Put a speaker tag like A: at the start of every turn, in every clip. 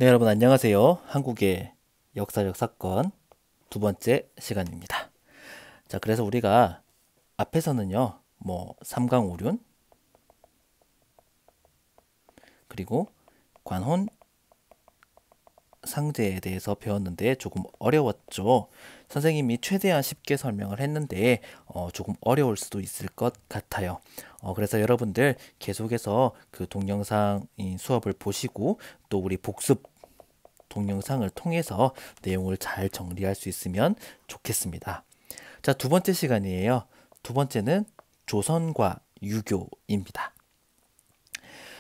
A: 네, 여러분 안녕하세요. 한국의 역사적 사건 두 번째 시간입니다. 자, 그래서 우리가 앞에서는요, 삼강오륜 그리고 관혼 상제에 대해서 배웠는데 조금 어려웠죠. 선생님이 최대한 쉽게 설명을 했는데 조금 어려울 수도 있을 것 같아요. 그래서 여러분들 계속해서 그 동영상 수업을 보시고 또 우리 복습 동영상을 통해서 내용을 잘 정리할 수 있으면 좋겠습니다. 자, 두 번째 시간이에요. 두 번째는 조선과 유교입니다.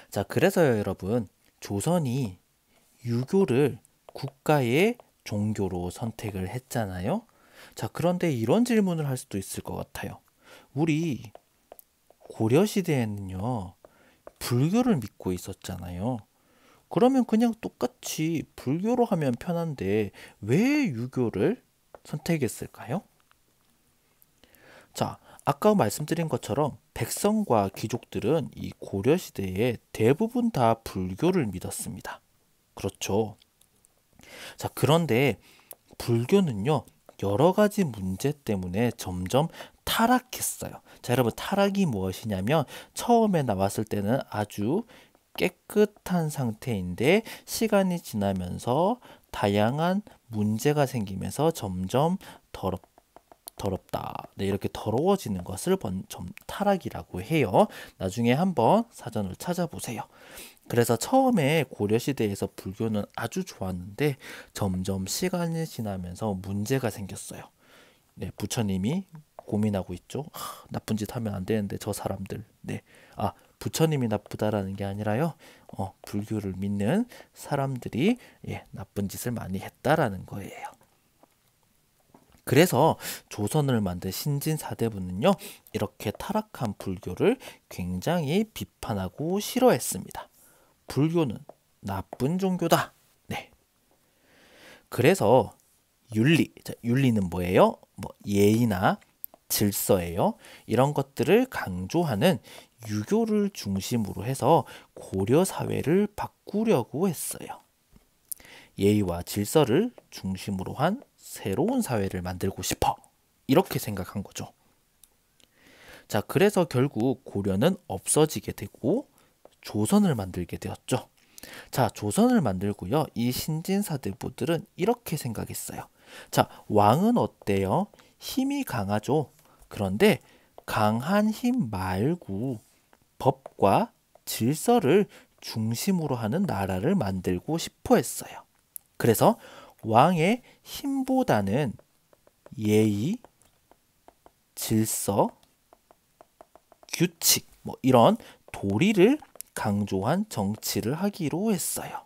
A: 자, 그래서요, 여러분, 조선이 유교를 국가의 종교로 선택을 했잖아요. 자, 그런데 이런 질문을 할 수도 있을 것 같아요. 우리 고려시대에는요, 불교를 믿고 있었잖아요. 그러면 그냥 똑같이 불교로 하면 편한데 왜 유교를 선택했을까요? 자, 아까 말씀드린 것처럼 백성과 귀족들은 이 고려 시대에 대부분 다 불교를 믿었습니다. 그렇죠. 자, 그런데 불교는요, 여러 가지 문제 때문에 점점 타락했어요. 자, 여러분, 타락이 무엇이냐면 처음에 나왔을 때는 아주 깨끗한 상태인데 시간이 지나면서 다양한 문제가 생기면서 점점 더럽다. 네, 이렇게 더러워지는 것을 타락이라고 해요. 나중에 한번 사전을 찾아보세요. 그래서 처음에 고려시대에서 불교는 아주 좋았는데 점점 시간이 지나면서 문제가 생겼어요. 네, 부처님이 고민하고 있죠. 나쁜 짓 하면 안 되는데 저 사람들. 네, 부처님이 나쁘다라는 게 아니라요. 불교를 믿는 사람들이 나쁜 짓을 많이 했다라는 거예요. 그래서 조선을 만든 신진사대부는요, 이렇게 타락한 불교를 굉장히 비판하고 싫어했습니다. 불교는 나쁜 종교다. 네. 그래서 윤리는 뭐예요? 예의나 질서예요. 이런 것들을 강조하는 유교를 중심으로 해서 고려 사회를 바꾸려고 했어요. 예의와 질서를 중심으로 한 새로운 사회를 만들고 싶어. 이렇게 생각한 거죠. 자, 그래서 결국 고려는 없어지게 되고 조선을 만들게 되었죠. 자, 조선을 만들고요. 이 신진사대부들은 이렇게 생각했어요. 자, 왕은 어때요? 힘이 강하죠. 그런데 강한 힘 말고 법과 질서를 중심으로 하는 나라를 만들고 싶어 했어요. 그래서 왕의 힘보다는 예의, 질서, 규칙, 이런 도리를 강조한 정치를 하기로 했어요.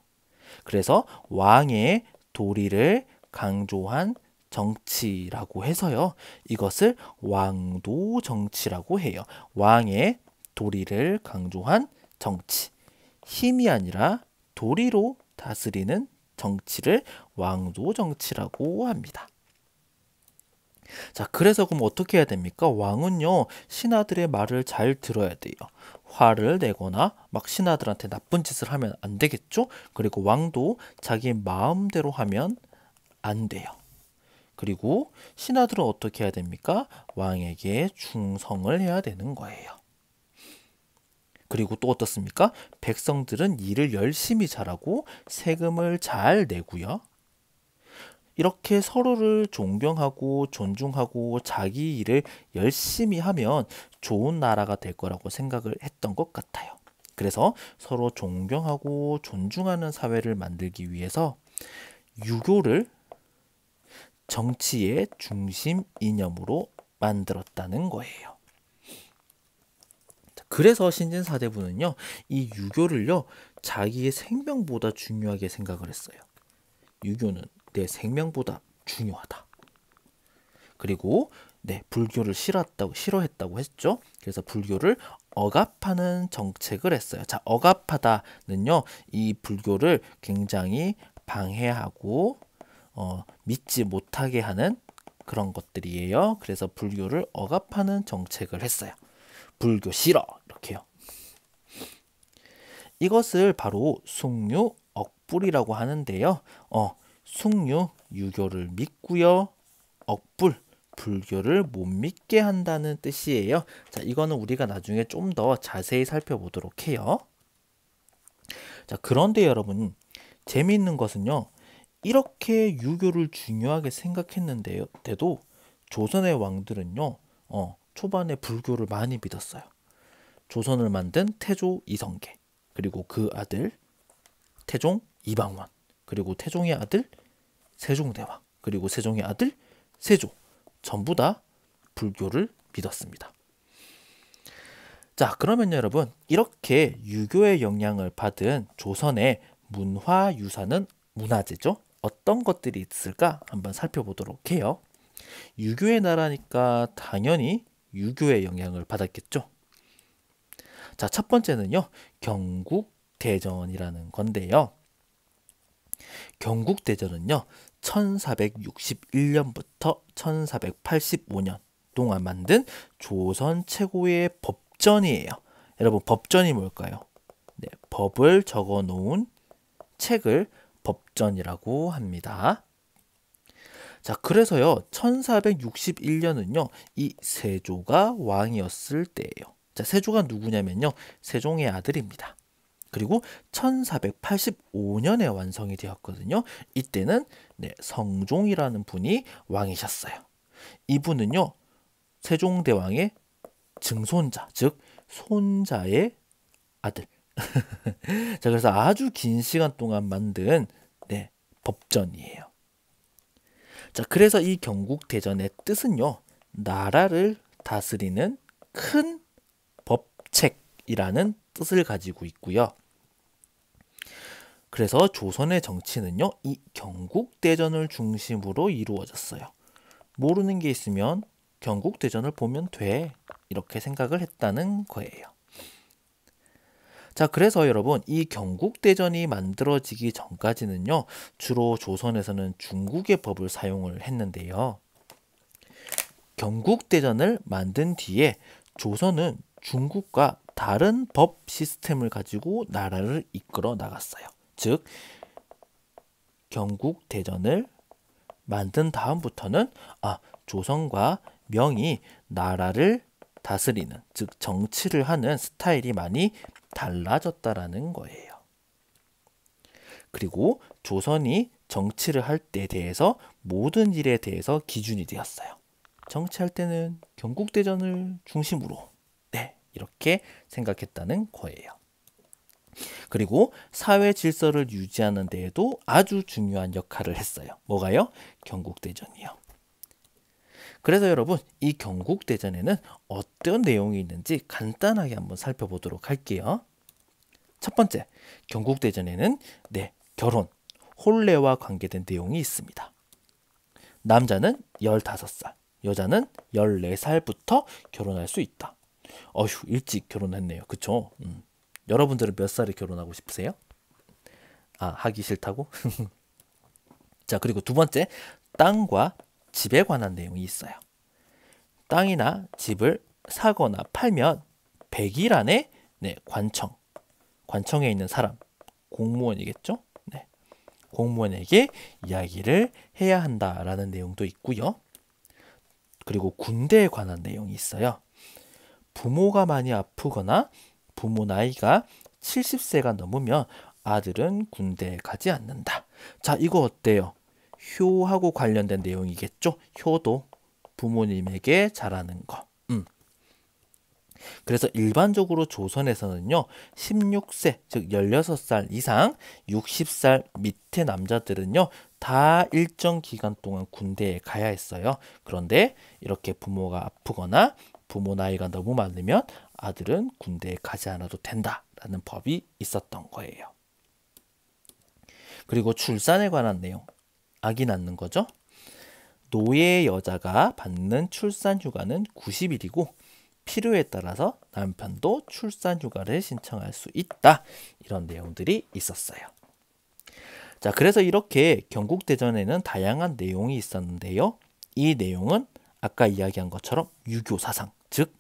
A: 그래서 왕의 도리를 강조한 정치라고 해서요. 이것을 왕도 정치라고 해요. 왕의 도리를 강조한 정치. 힘이 아니라 도리로 다스리는 정치를 왕도 정치라고 합니다. 자, 그래서 그럼 어떻게 해야 됩니까? 왕은요, 신하들의 말을 잘 들어야 돼요. 화를 내거나 막 신하들한테 나쁜 짓을 하면 안 되겠죠? 그리고 왕도 자기 마음대로 하면 안 돼요. 그리고 신하들은 어떻게 해야 됩니까? 왕에게 충성을 해야 되는 거예요. 그리고 또 어떻습니까? 백성들은 일을 열심히 잘하고 세금을 잘 내고요. 이렇게 서로를 존경하고 존중하고 자기 일을 열심히 하면 좋은 나라가 될 거라고 생각을 했던 것 같아요. 그래서 서로 존경하고 존중하는 사회를 만들기 위해서 유교를 정치의 중심 이념으로 만들었다는 거예요. 그래서 신진사대부는요, 이 유교를요, 자기의 생명보다 중요하게 생각을 했어요. 유교는 내 생명보다 중요하다. 그리고 불교를 싫어했다고 했죠. 그래서 불교를 억압하는 정책을 했어요. 자, 억압하다는요, 이 불교를 굉장히 방해하고 믿지 못하게 하는 그런 것들이에요. 그래서 불교를 억압하는 정책을 했어요. 불교 싫어 이렇게요. 이것을 바로 숭유 억불이라고 하는데요. 숙류, 유교를 믿고요. 억불, 불교를 못 믿게 한다는 뜻이에요. 자, 이거는 우리가 나중에 좀 더 자세히 살펴보도록 해요. 자, 그런데 여러분, 재미있는 것은요. 이렇게 유교를 중요하게 생각했는데도 조선의 왕들은요. 초반에 불교를 많이 믿었어요. 조선을 만든 태조 이성계, 그리고 그 아들 태종 이방원, 그리고 태종의 아들 세종대왕, 그리고 세종의 아들 세조, 전부 다 불교를 믿었습니다. 자, 그러면 여러분, 이렇게 유교의 영향을 받은 조선의 문화유산은 문화재죠. 어떤 것들이 있을까 한번 살펴보도록 해요. 유교의 나라니까 당연히 유교의 영향을 받았겠죠. 자, 첫 번째는요. 경국대전이라는 건데요. 경국대전은요. 1461년부터 1485년 동안 만든 조선 최고의 법전이에요. 여러분, 법전이 뭘까요? 네, 법을 적어 놓은 책을 법전이라고 합니다. 자, 그래서요. 1461년은요. 이 세조가 왕이었을 때예요. 자, 세조가 누구냐면요. 세종의 아들입니다. 그리고 1485년에 완성이 되었거든요. 이때는 성종이라는 분이 왕이셨어요. 이분은요. 세종대왕의 증손자, 즉 손자의 아들. 자, 그래서 아주 긴 시간 동안 만든 법전이에요. 자, 그래서 이 경국대전의 뜻은요. 나라를 다스리는 큰 법책이라는 뜻을 가지고 있고요. 그래서 조선의 정치는요. 이 경국대전을 중심으로 이루어졌어요. 모르는 게 있으면 경국대전을 보면 돼. 이렇게 생각을 했다는 거예요. 자, 그래서 여러분, 이 경국대전이 만들어지기 전까지는요. 주로 조선에서는 중국의 법을 사용을 했는데요. 경국대전을 만든 뒤에 조선은 중국과 다른 법 시스템을 가지고 나라를 이끌어 나갔어요. 즉, 경국대전을 만든 다음부터는 조선과 명이 나라를 다스리는, 즉 정치를 하는 스타일이 많이 달라졌다라는 거예요. 그리고 조선이 정치를 할 때에 대해서 모든 일에 대해서 기준이 되었어요. 정치할 때는 경국대전을 중심으로 이렇게 생각했다는 거예요. 그리고 사회 질서를 유지하는 데에도 아주 중요한 역할을 했어요. 뭐가요? 경국대전이요. 그래서 여러분, 이 경국대전에는 어떤 내용이 있는지 간단하게 한번 살펴보도록 할게요. 첫 번째, 경국대전에는 결혼, 혼례와 관계된 내용이 있습니다. 남자는 15살, 여자는 14살부터 결혼할 수 있다. 어휴, 일찍 결혼했네요. 그쵸? 여러분들은 몇 살에 결혼하고 싶으세요? 하기 싫다고? 자, 그리고 두 번째, 땅과 집에 관한 내용이 있어요. 땅이나 집을 사거나 팔면 100일 안에 관청에 있는 사람, 공무원이겠죠? 공무원에게 이야기를 해야 한다라는 내용도 있고요. 그리고 군대에 관한 내용이 있어요. 부모가 많이 아프거나 부모 나이가 70세가 넘으면 아들은 군대에 가지 않는다. 자, 이거 어때요? 효하고 관련된 내용이겠죠? 효도, 부모님에게 잘하는 거. 그래서 일반적으로 조선에서는요. 16세, 즉 16살 이상 60살 밑에 남자들은요. 다 일정 기간 동안 군대에 가야 했어요. 그런데 이렇게 부모가 아프거나 부모 나이가 너무 많으면 아들은 군대에 가지 않아도 된다라는 법이 있었던 거예요. 그리고 출산에 관한 내용, 아기 낳는 거죠. 노예 여자가 받는 출산 휴가는 90일이고 필요에 따라서 남편도 출산 휴가를 신청할 수 있다. 이런 내용들이 있었어요. 자, 그래서 이렇게 경국대전에는 다양한 내용이 있었는데요. 이 내용은 아까 이야기한 것처럼 유교 사상, 즉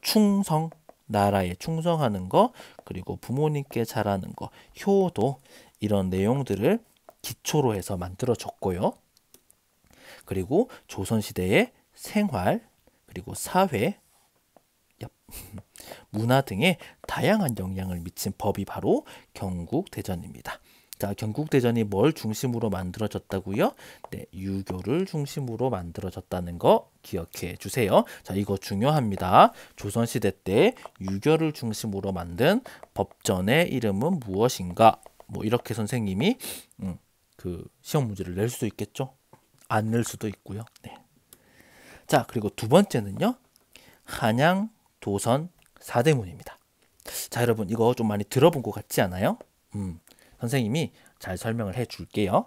A: 충성, 나라에 충성하는 거, 그리고 부모님께 잘하는 거, 효도, 이런 내용들을 기초로 해서 만들어졌고요. 그리고 조선시대의 생활, 그리고 사회, 문화 등에 다양한 영향을 미친 법이 바로 경국대전입니다. 자, 경국대전이 뭘 중심으로 만들어졌다고요? 네, 유교를 중심으로 만들어졌다는 거 기억해 주세요. 자, 이거 중요합니다. 조선시대 때 유교를 중심으로 만든 법전의 이름은 무엇인가? 뭐 이렇게 선생님이 그 시험 문제를 낼 수도 있겠죠. 안 낼 수도 있고요. 네. 자, 그리고 두 번째는요. 한양, 도선, 사대문입니다. 자, 여러분 이거 좀 많이 들어본 것 같지 않아요? 선생님이 잘 설명을 해 줄게요.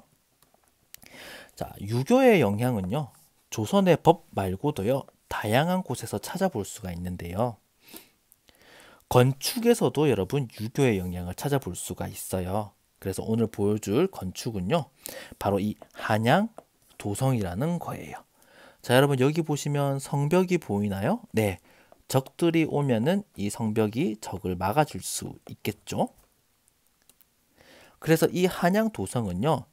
A: 자, 유교의 영향은요. 조선의 법 말고도요. 다양한 곳에서 찾아볼 수가 있는데요. 건축에서도 여러분 유교의 영향을 찾아볼 수가 있어요. 그래서 오늘 보여줄 건축은요. 바로 이 한양, 도성이라는 거예요. 자, 여러분 여기 보시면 성벽이 보이나요? 네. 적들이 오면은 이 성벽이 적을 막아줄 수 있겠죠. 그래서 이 한양 도성은요.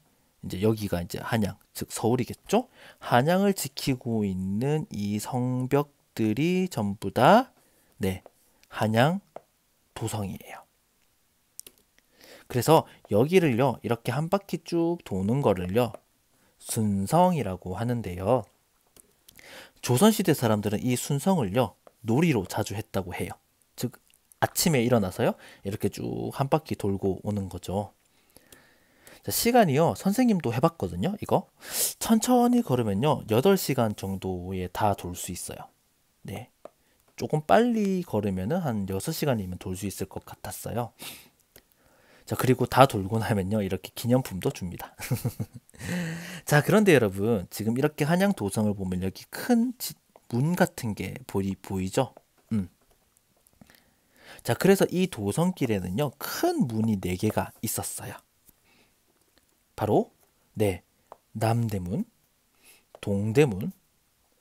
A: 이제 여기가 이제 한양, 즉 서울이겠죠. 한양을 지키고 있는 이 성벽들이 전부 다 네, 한양 도성이에요. 그래서 여기를요. 이렇게 한 바퀴 쭉 도는 거를요. 순성이라고 하는데요. 조선시대 사람들은 이 순성을요. 놀이로 자주 했다고 해요. 즉 아침에 일어나서요. 이렇게 쭉 한 바퀴 돌고 오는 거죠. 자, 시간이요. 선생님도 해봤거든요. 이거 천천히 걸으면요. 8시간 정도에 다 돌 수 있어요. 네, 조금 빨리 걸으면은 한 6시간이면 돌 수 있을 것 같았어요. 자, 그리고 다 돌고 나면요. 이렇게 기념품도 줍니다. 자, 그런데 여러분 지금 이렇게 한양 도성을 보면 여기 큰 문 같은 게 보이죠? 자, 그래서 이 도성길에는요. 큰 문이 4개가 있었어요. 바로 네, 남대문, 동대문,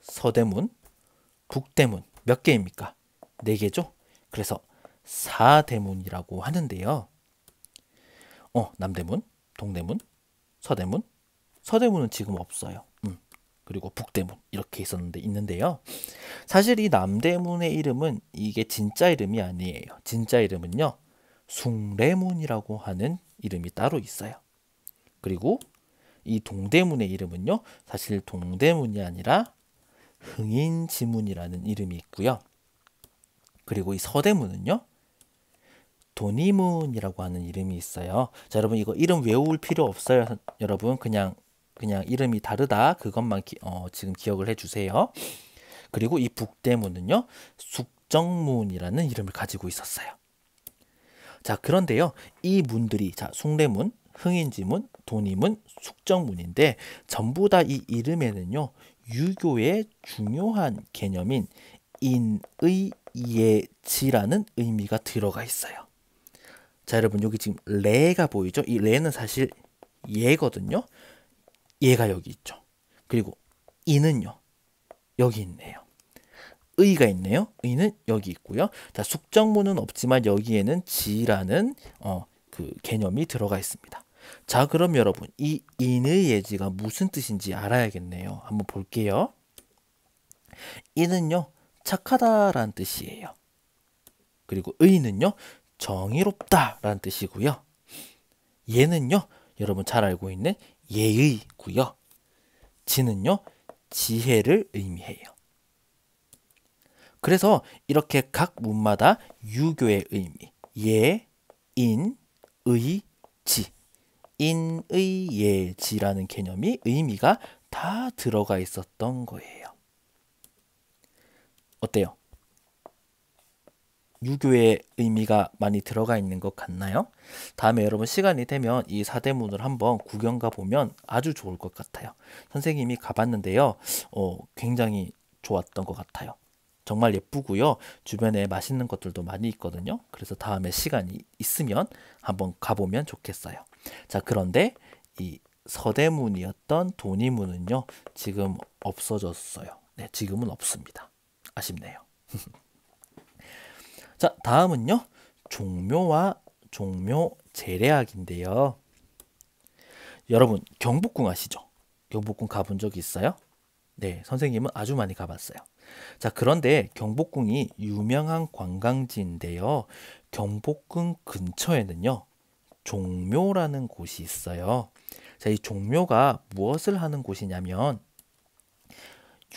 A: 서대문, 북대문. 몇 개입니까? 4개죠? 그래서 사대문이라고 하는데요. 남대문, 동대문, 서대문. 서대문은 지금 없어요. 그리고 북대문 이렇게 있는데요. 사실 이 남대문의 이름은 이게 진짜 이름이 아니에요. 진짜 이름은요. 숭례문이라고 하는 이름이 따로 있어요. 그리고 이 동대문의 이름은요. 사실 동대문이 아니라 흥인지문이라는 이름이 있고요. 그리고 이 서대문은요. 도니문이라고 하는 이름이 있어요. 자, 여러분 이거 이름 외울 필요 없어요. 여러분 그냥 이름이 다르다. 그것만 지금 기억을 해주세요. 그리고 이 북대문은요. 숙정문이라는 이름을 가지고 있었어요. 자, 그런데요. 이 문들이 자, 숭례문, 흥인지문, 도니문, 숙정문인데 전부 다 이 이름에는요. 유교의 중요한 개념인 인의예지라는 의미가 들어가 있어요. 자, 여러분 여기 지금 레가 보이죠? 이 레는 사실 예거든요. 얘가 여기 있죠. 그리고 이는요. 여기 있네요. 의가 있네요. 의는 여기 있고요. 자, 숙정문은 없지만 여기에는 지라는 그 개념이 들어가 있습니다. 자, 그럼 여러분 이 인의예지가 무슨 뜻인지 알아야겠네요. 한번 볼게요. 이는요. 착하다라는 뜻이에요. 그리고 의는요. 정의롭다라는 뜻이고요. 예는요. 여러분 잘 알고 있는 예의고요. 지는요. 지혜를 의미해요. 그래서 이렇게 각 문마다 유교의 의미, 예, 인, 의, 지, 인의예지라는 개념이 의미가 다 들어가 있었던 거예요. 어때요? 유교의 의미가 많이 들어가 있는 것 같나요? 다음에 여러분 시간이 되면 이 사대문을 한번 구경 가보면 아주 좋을 것 같아요. 선생님이 가봤는데요. 굉장히 좋았던 것 같아요. 정말 예쁘고요. 주변에 맛있는 것들도 많이 있거든요. 그래서 다음에 시간이 있으면 한번 가보면 좋겠어요. 자, 그런데 이 서대문이었던 도니문은요. 지금 없어졌어요. 네, 지금은 없습니다. 아쉽네요. 자, 다음은요. 종묘와 종묘 재래학인데요. 여러분 경복궁 아시죠? 경복궁 가본 적 있어요? 네, 선생님은 아주 많이 가봤어요. 자, 그런데 경복궁이 유명한 관광지인데요. 경복궁 근처에는요, 종묘라는 곳이 있어요. 자, 이 종묘가 무엇을 하는 곳이냐면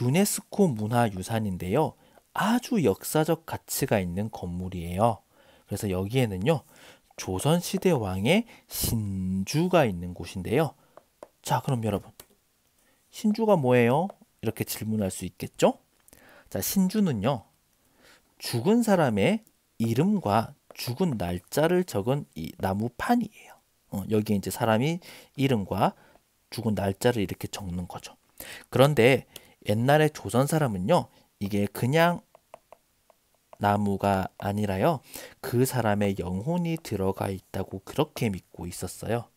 A: 유네스코 문화유산인데요. 아주 역사적 가치가 있는 건물이에요. 그래서 여기에는요, 조선시대 왕의 신주가 있는 곳인데요. 자, 그럼 여러분, 신주가 뭐예요? 이렇게 질문할 수 있겠죠? 자, 신주는요, 죽은 사람의 이름과 죽은 날짜를 적은 이 나무판이에요. 여기에 이제 사람이 이름과 죽은 날짜를 이렇게 적는 거죠. 그런데 옛날에 조선 사람은요, 이게 그냥 나무가 아니라요, 그 사람의 영혼이 들어가 있다고 그렇게 믿고 있었어요.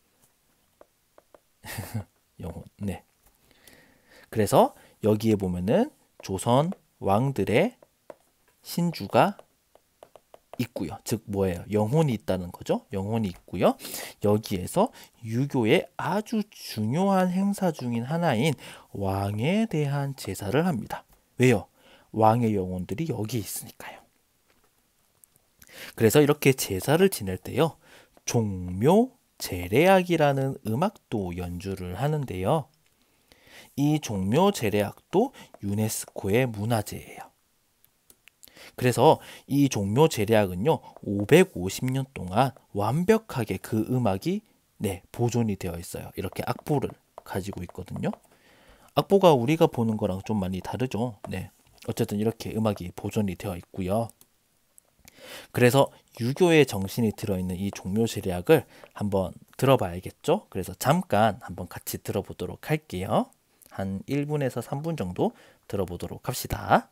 A: 영혼, 네. 그래서 여기에 보면은 조선 왕들의 신주가 있고요. 즉 뭐예요? 영혼이 있다는 거죠. 영혼이 있고요. 여기에서 유교의 아주 중요한 행사 중인 하나인 왕에 대한 제사를 합니다. 왜요? 왕의 영혼들이 여기 있으니까요. 그래서 이렇게 제사를 지낼 때요. 종묘 제례악이라는 음악도 연주를 하는데요. 이 종묘 제례악도 유네스코의 문화재예요. 그래서 이 종묘 제례악은요, 550년 동안 완벽하게 그 음악이 보존이 되어 있어요. 이렇게 악보를 가지고 있거든요. 악보가 우리가 보는 거랑 좀 많이 다르죠. 네. 어쨌든 이렇게 음악이 보존이 되어 있고요. 그래서 유교의 정신이 들어있는 이 종묘 제례악을 한번 들어봐야겠죠. 그래서 잠깐 한번 같이 들어보도록 할게요. 한 1분에서 3분 정도 들어보도록 합시다.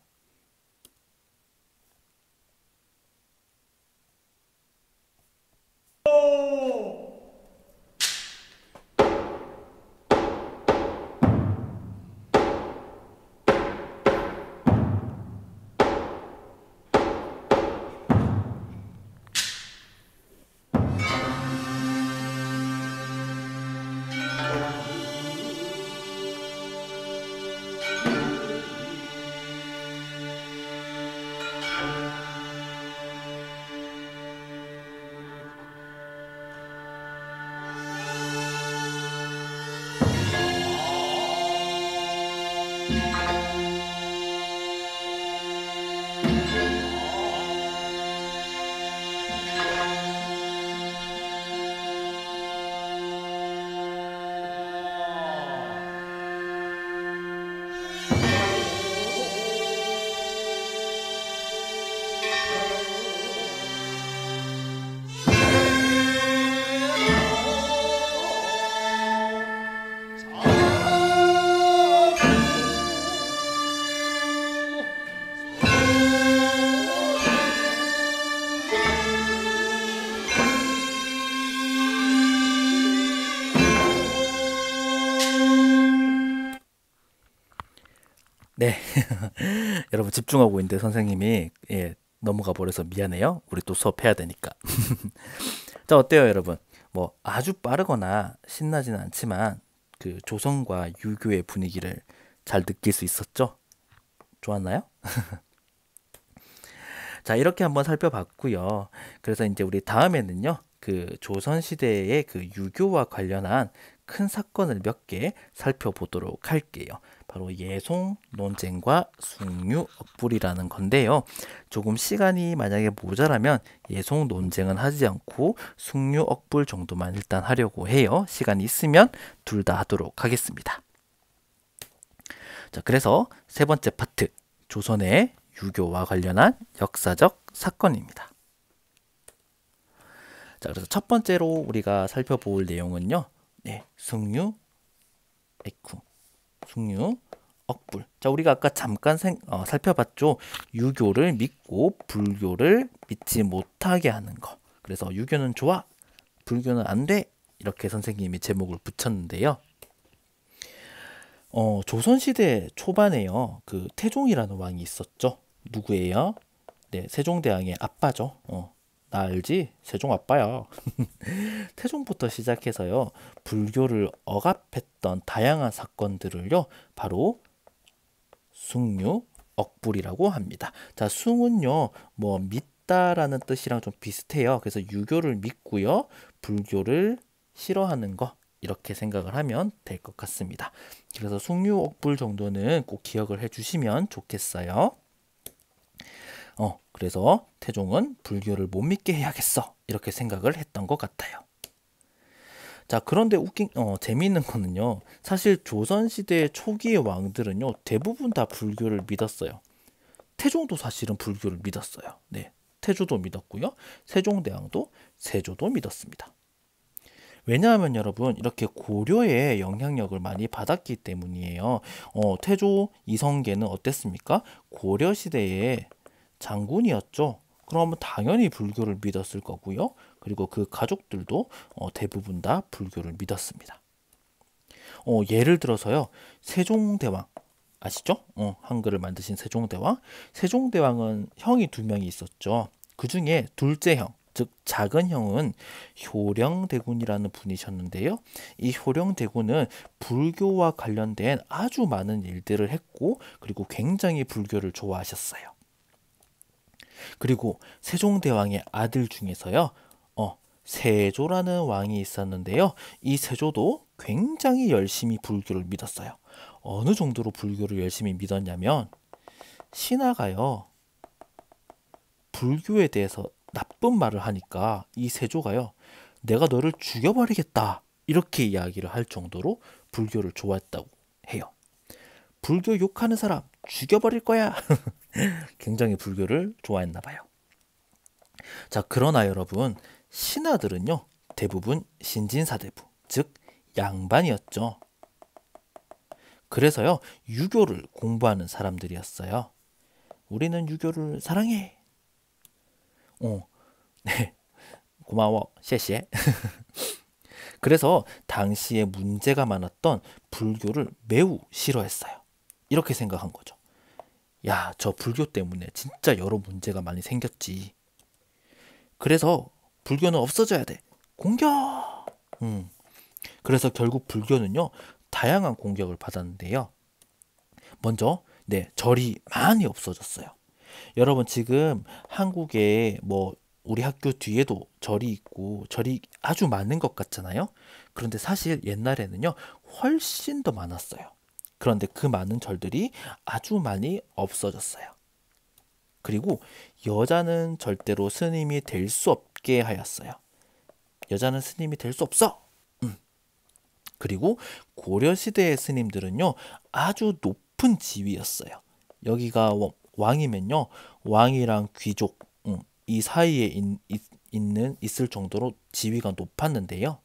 A: 네. 여러분 집중하고 있는데 선생님이 넘어가 버려서 미안해요. 우리 또 수업해야 되니까. 자, 어때요, 여러분? 뭐 아주 빠르거나 신나지는 않지만 그 조선과 유교의 분위기를 잘 느낄 수 있었죠? 좋았나요? 자, 이렇게 한번 살펴봤고요. 그래서 이제 우리 다음에는요. 그 조선 시대의 그 유교와 관련한 큰 사건을 몇 개 살펴보도록 할게요. 바로 예송 논쟁과 숭유 억불이라는 건데요. 조금 시간이 만약에 모자라면 예송 논쟁은 하지 않고 숭유 억불 정도만 일단 하려고 해요. 시간이 있으면 둘 다 하도록 하겠습니다. 자, 그래서 세 번째 파트, 조선의 유교와 관련한 역사적 사건입니다. 자, 그래서 첫 번째로 우리가 살펴볼 내용은요. 숭유, 에쿠, 숭유, 억불. 자, 우리가 아까 잠깐 살펴봤죠. 유교를 믿고 불교를 믿지 못하게 하는 거. 그래서 유교는 좋아, 불교는 안 돼. 이렇게 선생님이 제목을 붙였는데요. 조선시대 초반에요. 그 태종이라는 왕이 있었죠. 누구예요? 네, 세종대왕의 아빠죠. 나 알지? 세종 아빠야. 태종부터 시작해서요, 불교를 억압했던 다양한 사건들을요, 바로 숭유 억불이라고 합니다. 자, 숭은요, 뭐 믿다라는 뜻이랑 좀 비슷해요. 그래서 유교를 믿고요, 불교를 싫어하는 거, 이렇게 생각을 하면 될 것 같습니다. 그래서 숭유 억불 정도는 꼭 기억을 해주시면 좋겠어요. 그래서 태종은 불교를 못 믿게 해야겠어, 이렇게 생각을 했던 것 같아요. 자, 그런데 재미있는 거는요, 사실 조선시대 초기의 왕들은요, 대부분 다 불교를 믿었어요. 태종도 사실은 불교를 믿었어요. 네, 태조도 믿었고요, 세종대왕도, 세조도 믿었습니다. 왜냐하면 여러분, 이렇게 고려의 영향력을 많이 받았기 때문이에요. 태조 이성계는 어땠습니까? 고려시대에 장군이었죠. 그러면 당연히 불교를 믿었을 거고요. 그리고 그 가족들도 대부분 다 불교를 믿었습니다. 예를 들어서요, 세종대왕 아시죠? 한글을 만드신 세종대왕. 세종대왕은 형이 두 명이 있었죠. 그 중에 둘째 형, 즉 작은 형은 효령대군이라는 분이셨는데요. 이 효령대군은 불교와 관련된 아주 많은 일들을 했고, 그리고 굉장히 불교를 좋아하셨어요. 그리고 세종대왕의 아들 중에서요, 세조라는 왕이 있었는데요. 이 세조도 굉장히 열심히 불교를 믿었어요. 어느 정도로 불교를 열심히 믿었냐면, 신하가요, 불교에 대해서 나쁜 말을 하니까 이 세조가요, 내가 너를 죽여버리겠다, 이렇게 이야기를 할 정도로 불교를 좋아했다고 해요. 불교 욕하는 사람 죽여버릴 거야. 굉장히 불교를 좋아했나 봐요. 자, 그러나 여러분, 신하들은요, 대부분 신진사대부, 즉 양반이었죠. 그래서요, 유교를 공부하는 사람들이었어요. 우리는 유교를 사랑해. 네, 고마워, 셰셰. 그래서 당시에 문제가 많았던 불교를 매우 싫어했어요. 이렇게 생각한 거죠. 야, 저 불교 때문에 진짜 여러 문제가 많이 생겼지. 그래서 불교는 없어져야 돼. 공격! 그래서 결국 불교는요, 다양한 공격을 받았는데요. 먼저, 네, 절이 많이 없어졌어요. 여러분, 지금 한국에 뭐 우리 학교 뒤에도 절이 있고 절이 아주 많은 것 같잖아요. 그런데 사실 옛날에는요, 훨씬 더 많았어요. 그런데 그 많은 절들이 아주 많이 없어졌어요. 그리고 여자는 절대로 스님이 될 수 없게 하였어요. 여자는 스님이 될 수 없어. 그리고 고려시대의 스님들은요, 아주 높은 지위였어요. 여기가 왕이면요, 왕이랑 귀족, 이 사이에 있을 정도로 지위가 높았는데요.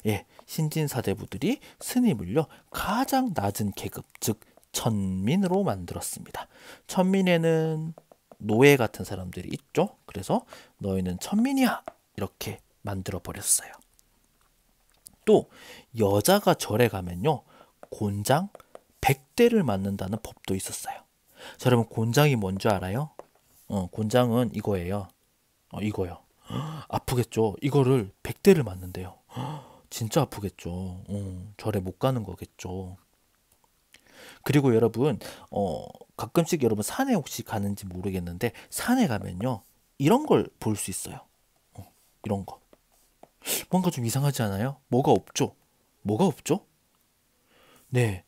A: 예, 신진사대부들이 스님을요, 가장 낮은 계급, 즉 천민으로 만들었습니다. 천민에는 노예 같은 사람들이 있죠. 그래서 너희는 천민이야, 이렇게 만들어 버렸어요. 또 여자가 절에 가면요, 곤장 100대를 맞는다는 법도 있었어요. 자, 여러분, 곤장이 뭔지 알아요? 곤장은 이거예요. 이거요. 아프겠죠? 이거를 100대를 맞는데요. 진짜 아프겠죠. 절에 못 가는 거겠죠. 그리고 여러분, 가끔씩 여러분 산에 혹시 가는지 모르겠는데, 산에 가면요, 이런 걸 볼 수 있어요. 이런 거. 뭔가 좀 이상하지 않아요? 뭐가 없죠? 뭐가 없죠? 네,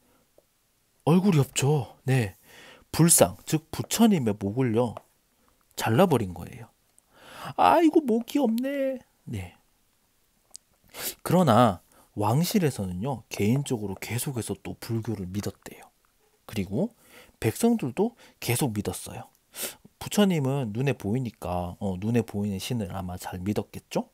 A: 얼굴이 없죠. 네, 불상, 즉 부처님의 목을요, 잘라버린 거예요. 아이고, 목이 없네. 네. 그러나 왕실에서는요, 개인적으로 계속해서 또 불교를 믿었대요. 그리고 백성들도 계속 믿었어요. 부처님은 눈에 보이니까 눈에 보이는 신을 아마 잘 믿었겠죠?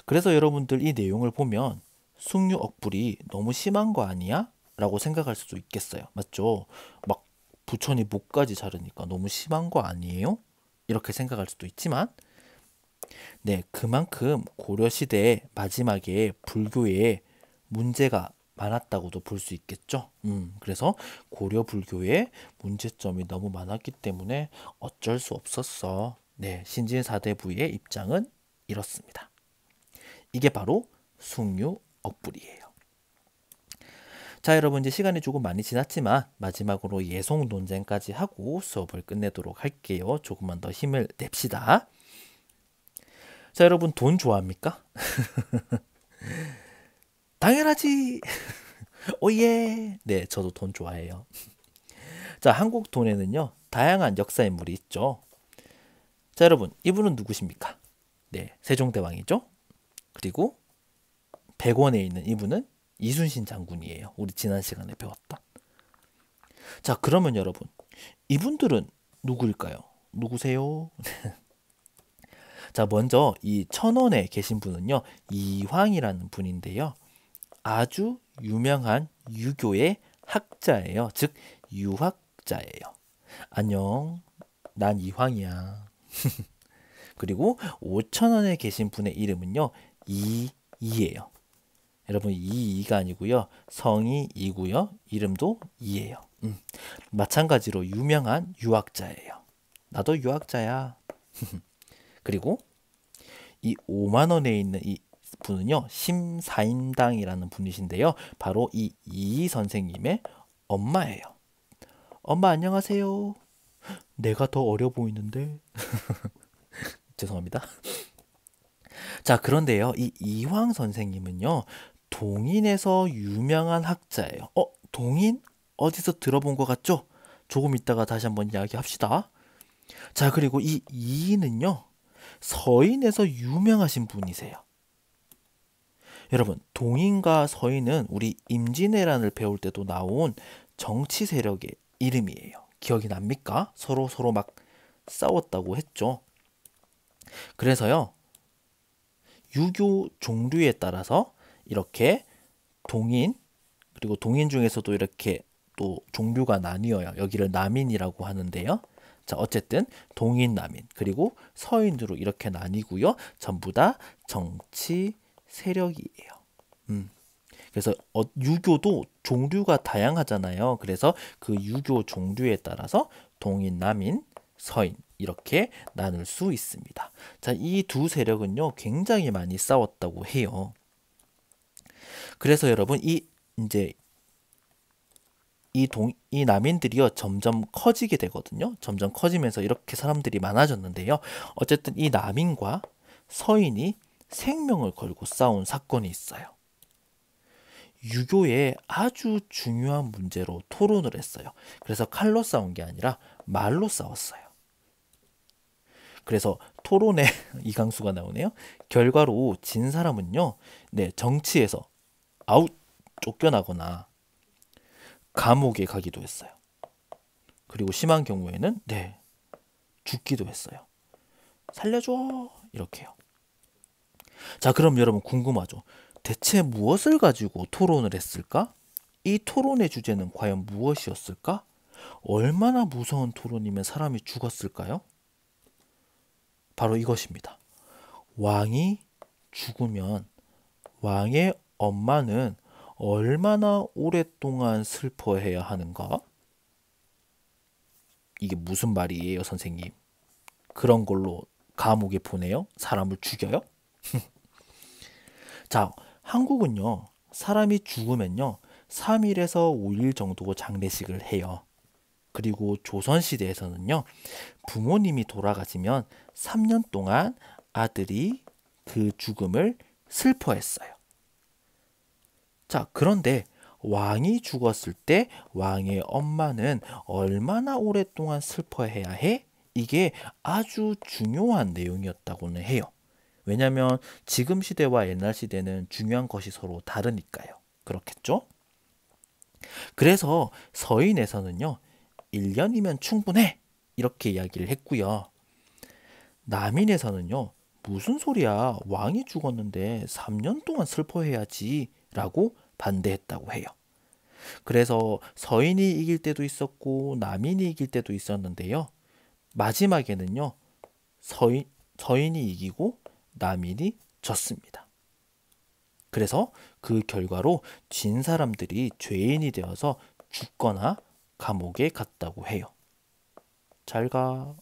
A: 그래서 여러분들, 이 내용을 보면 숭유 억불이 너무 심한 거 아니야? 라고 생각할 수도 있겠어요. 맞죠? 막 부처님 목까지 자르니까 너무 심한 거 아니에요? 이렇게 생각할 수도 있지만, 네, 그만큼 고려시대 마지막에 불교에 문제가 많았다고도 볼 수 있겠죠. 그래서 고려 불교에 문제점이 너무 많았기 때문에 어쩔 수 없었어. 네, 신진사대부의 입장은 이렇습니다. 이게 바로 숙류 억불이에요. 자, 여러분 이제 시간이 조금 많이 지났지만 마지막으로 예송 논쟁까지 하고 수업을 끝내도록 할게요. 조금만 더 힘을 냅시다. 자, 여러분 돈 좋아합니까? 당연하지. 오예. 네, 저도 돈 좋아해요. 자, 한국 돈에는요 다양한 역사 인물이 있죠. 자, 여러분 이분은 누구십니까? 네, 세종대왕이죠. 그리고 100원에 있는 이분은 이순신 장군이에요. 우리 지난 시간에 배웠던. 자, 그러면 여러분 이분들은 누구일까요? 누구세요? 자, 먼저 이 1000원에 계신 분은요 이황이라는 분인데요. 아주 유명한 유교의 학자예요. 즉 유학자예요. 안녕, 난 이황이야. 그리고 5000원에 계신 분의 이름은요 이예요. 여러분 이가 아니고요 성이 이고요 이름도 이예요. 마찬가지로 유명한 유학자예요. 나도 유학자야. 그리고 이 5만원에 있는 이 분은요 심사임당이라는 분이신데요, 바로 이 선생님의 엄마예요. 엄마 안녕하세요. 내가 더 어려 보이는데. 죄송합니다. 자, 그런데요 이 이황 선생님은요 동인에서 유명한 학자예요. 동인? 어디서 들어본 것 같죠? 조금 있다가 다시 한번 이야기합시다. 자, 그리고 이 이인은요 서인에서 유명하신 분이세요. 여러분 동인과 서인은 우리 임진왜란을 배울 때도 나온 정치 세력의 이름이에요. 기억이 납니까? 서로 막 싸웠다고 했죠. 그래서요 유교 종류에 따라서 이렇게 동인, 그리고 동인 중에서도 이렇게 또 종류가 나뉘어요. 여기를 남인이라고 하는데요. 자, 어쨌든 동인, 남인, 그리고 서인으로 이렇게 나뉘고요. 전부 다 정치 세력이에요. 그래서 유교도 종류가 다양하잖아요. 그래서 그 유교 종류에 따라서 동인, 남인, 서인 이렇게 나눌 수 있습니다. 자, 이 두 세력은요 굉장히 많이 싸웠다고 해요. 그래서 여러분 이제 이 남인들이요 점점 커지게 되거든요. 점점 커지면서 이렇게 사람들이 많아졌는데요. 어쨌든 이 남인과 서인이 생명을 걸고 싸운 사건이 있어요. 유교의 아주 중요한 문제로 토론을 했어요. 그래서 칼로 싸운 게 아니라 말로 싸웠어요. 그래서 토론에 이강수가 나오네요. 결과로 진 사람은요, 네, 정치에서 쫓겨나거나 감옥에 가기도 했어요. 그리고 심한 경우에는 네, 죽기도 했어요. 살려줘 이렇게요. 자, 그럼 여러분 궁금하죠? 대체 무엇을 가지고 토론을 했을까? 이 토론의 주제는 과연 무엇이었을까? 얼마나 무서운 토론이면 사람이 죽었을까요? 바로 이것입니다. 왕이 죽으면 왕의 엄마는 얼마나 오랫동안 슬퍼해야 하는가? 이게 무슨 말이에요, 선생님? 그런 걸로 감옥에 보내요? 사람을 죽여요? 자, 한국은요, 사람이 죽으면요, 3일에서 5일 정도 장례식을 해요. 그리고 조선시대에서는요, 부모님이 돌아가시면 3년 동안 아들이 그 죽음을 슬퍼했어요. 자, 그런데 왕이 죽었을 때 왕의 엄마는 얼마나 오랫동안 슬퍼해야 해? 이게 아주 중요한 내용이었다고는 해요. 왜냐하면 지금 시대와 옛날 시대는 중요한 것이 서로 다르니까요. 그렇겠죠? 그래서 서인에서는요, 1년이면 충분해 이렇게 이야기를 했고요. 남인에서는요, 무슨 소리야, 왕이 죽었는데 3년 동안 슬퍼해야지 라고 반대했다고 해요. 그래서 서인이 이길 때도 있었고 남인이 이길 때도 있었는데요, 마지막에는요 서인이 이기고 남인이 졌습니다. 그래서 그 결과로 진 사람들이 죄인이 되어서 죽거나 감옥에 갔다고 해요. 잘 가.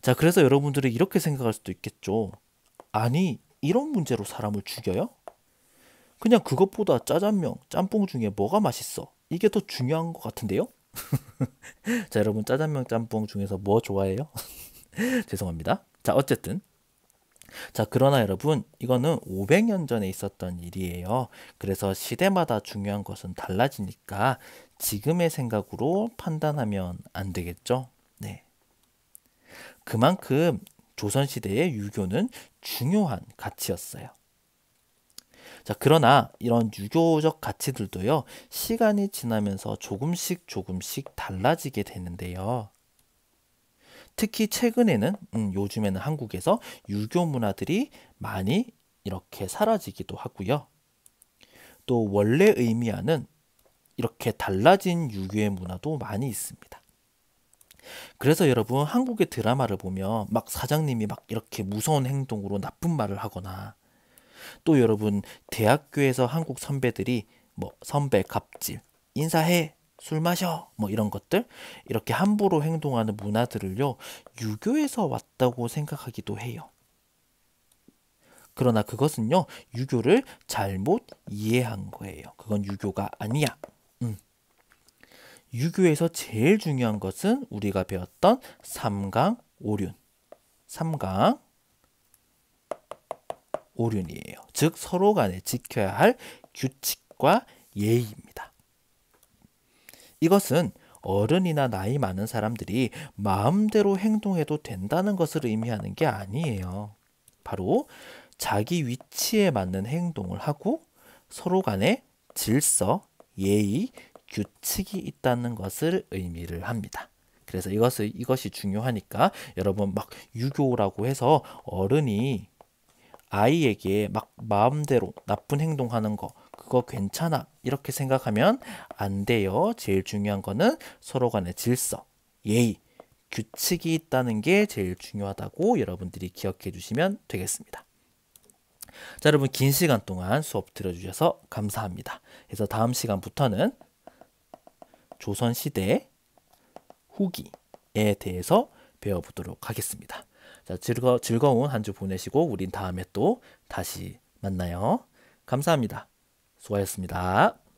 A: 자, 그래서 여러분들이 이렇게 생각할 수도 있겠죠. 아니, 이런 문제로 사람을 죽여요? 그냥 그것보다 짜장면, 짬뽕 중에 뭐가 맛있어? 이게 더 중요한 것 같은데요? 자, 여러분 짜장면, 짬뽕 중에서 뭐 좋아해요? 죄송합니다. 자, 어쨌든 자, 그러나 여러분, 이거는 500년 전에 있었던 일이에요. 그래서 시대마다 중요한 것은 달라지니까 지금의 생각으로 판단하면 안 되겠죠? 네. 그만큼 조선시대의 유교는 중요한 가치였어요. 자, 그러나 이런 유교적 가치들도요, 시간이 지나면서 조금씩 달라지게 되는데요. 특히 최근에는 요즘에는 한국에서 유교 문화들이 많이 이렇게 사라지기도 하고요. 또 원래 의미하는 이렇게 달라진 유교의 문화도 많이 있습니다. 그래서 여러분 한국의 드라마를 보면 막 사장님이 막 이렇게 무서운 행동으로 나쁜 말을 하거나 또 여러분 대학교에서 한국 선배들이 뭐 선배 갑질, 인사해, 술 마셔 뭐 이런 것들 이렇게 함부로 행동하는 문화들을요 유교에서 왔다고 생각하기도 해요. 그러나 그것은요 유교를 잘못 이해한 거예요. 그건 유교가 아니야. 유교에서 제일 중요한 것은 우리가 배웠던 삼강오륜, 삼강오륜이에요. 즉 서로 간에 지켜야 할 규칙과 예의입니다. 이것은 어른이나 나이 많은 사람들이 마음대로 행동해도 된다는 것을 의미하는 게 아니에요. 바로 자기 위치에 맞는 행동을 하고 서로 간에 질서, 예의, 규칙이 있다는 것을 의미를 합니다. 그래서 이것이 중요하니까 여러분 막 유교라고 해서 어른이 아이에게 막 마음대로 나쁜 행동하는 거 그거 괜찮아 이렇게 생각하면 안 돼요. 제일 중요한 거는 서로 간의 질서, 예의, 규칙이 있다는 게 제일 중요하다고 여러분들이 기억해 주시면 되겠습니다. 자, 여러분 긴 시간 동안 수업 들어주셔서 감사합니다. 그래서 다음 시간부터는 조선시대 후기에 대해서 배워보도록 하겠습니다. 자, 즐거운 한 주 보내시고 우린 다음에 또 다시 만나요. 감사합니다. 수고하셨습니다.